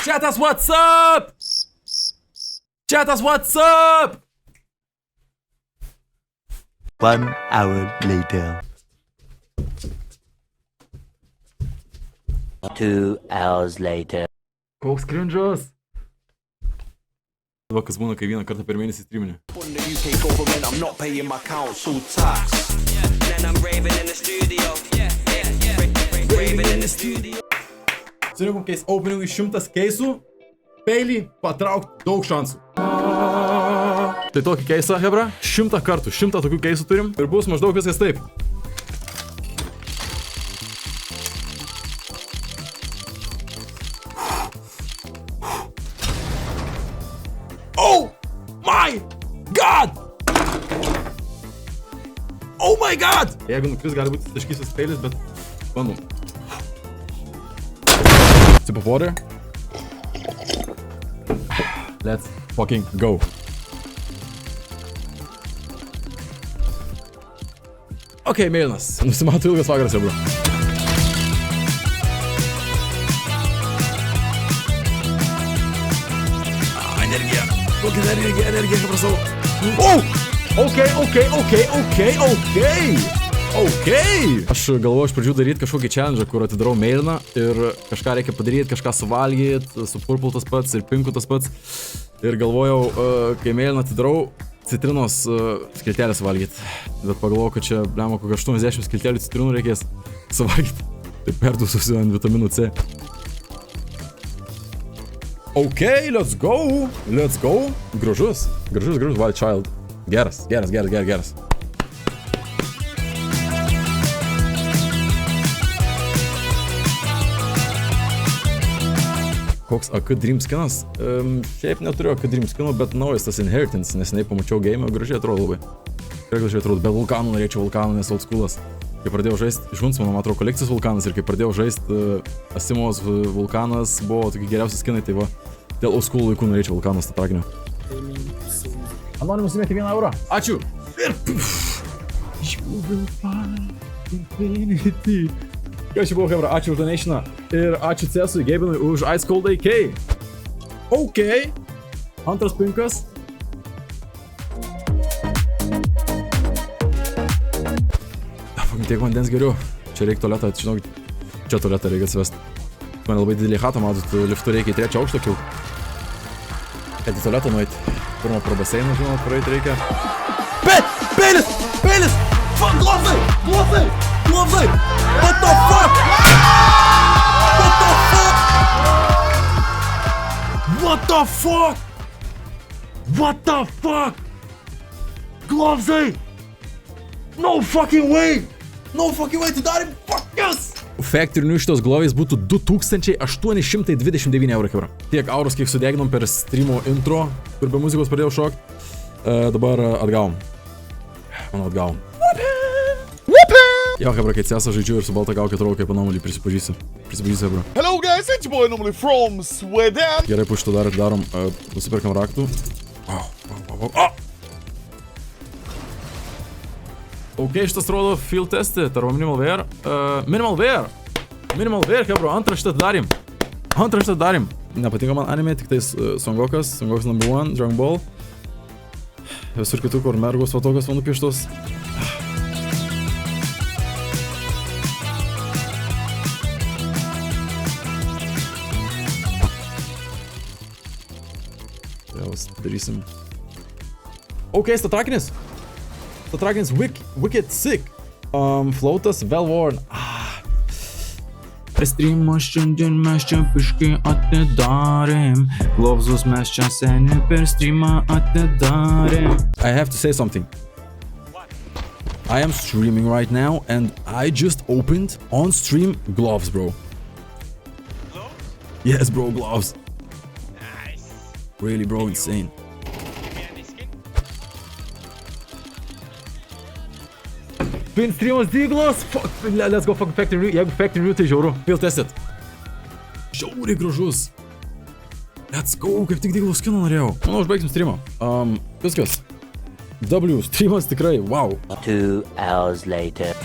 Chatas, what's up? Chatas, what's up? 1 hour later. 2 hours later. Koks cringe'as. Va, kas būna, kai vieną kartą per mėnesį streaminė. Surinkom case opening iš 100 keisų. Peilį patraukti daug šansų. Tai tokį keisą, hebra, 100 kartų, 100 tokių keisų turim. Ir bus maždaug viskas taip. Oh my god! Oh my god! Jeigu nukris, gali būti taškysis peilis, bet bandom. Sip of water. Let's fucking go. Ok, mėlynas. Nusimato ilgas vakaras, jau, bro. Energija. Kokia energija, prasau. Oh! Ok. Aš galvoju iš pradžių daryti kažkokį challenge, kur atidarau mėlyną ir kažką reikia padaryti, kažką suvalgyti, su purple tas pats ir pinku tas pats. Ir galvojau, kai mėlyną atidarau, citrinos skiltelę suvalgyti. Bet pagalvojau, kad čia, blemo, kokia 80 skiltelių citrinų reikės suvalgyti. Tai perduosiu ant vitaminų C. Ok, let's go. Gražus, wild child. Geras. Koks AK Dream skinas? Šiaip neturiu AK Dream skino, bet naujas tas Inheritance, neseniai pamačiau game, gražiai atrodo labai. Gražiai atrodo, be vulkanų norėčiau vulkanų, nes old schoolas. Kai pradėjau žaisti, iš Hunsmano, man atrodo, kolekcijos vulkanas ir kai pradėjau žaisti Asimovas vulkanas, buvo tokie geriausi skinai, tai va, dėl old school laikų norėčiau vulkanas tą traginio. Anonimus įmėti 1 eurą. Ačiū. Ir You will find infinity. Ką čia buvo, hebra, ačiū už donationą ir ačiū Cesui Gabinui už Ice Cold AK. Ok. Antras pinkas. Tiek vandens geriau. Čia reikia tualetą, žinokit. Čia tualetą reikia atsivesti. Man labai didelį hatą, matot, liftu reikia į 3 aukštą kilt. Kad į tualetą nueiti. Pirmą pro baseiną, žinot, praeiti reikia. Peilis! Fuck, globsai! What the fuck? What the fuck? Globsai! No fucking way, tai darėm, fuck yes! Factory šitos glovės būtų 2829 eurų, hebra. Tiek auros, kiek sudeginom per streamo intro, kur be muzikos pradėjau šokti. Dabar atgavom. Manau, atgavom. Jo, hebra, kai CS žaidžiu ir su balta gaukė atrodo kaip anomalį, prisipažįsiu, hebra. Hello guys, it's your boy Anomaly from Sweden. Gerai, po šito dar darom, nusiperkam raktų. Ok, šitas rodo field testi, tarva minimal wear. Minimal wear, hebro, antrą šitą darim. Nepatinka man anime, tik tais Songokas number 1, Dragon Ball. Visur kitų, kur mergos va tokios va nupieštos. Vėl darysim. Ok, statrakinis. Wicked sick. Flautas, well worn. Per streamą šiandien mes čia piškai atidarėm. Glovzus mes čia seniai per streamą atidarėm. I have to say something. I am streaming right now and I just opened on stream gloves, bro. Yes, bro, gloves. Nice. Really, bro, insane. Pin streamas Diglas, let's go fucking Factory, jeigu Factory Root tai žiauru. Field tested. Žiauriai gražus. Let's go, kaip tik Diglas skino norėjau. Manau, užbaigsim streamą. Viskas. W, streamas tikrai, wow. 2 hours later.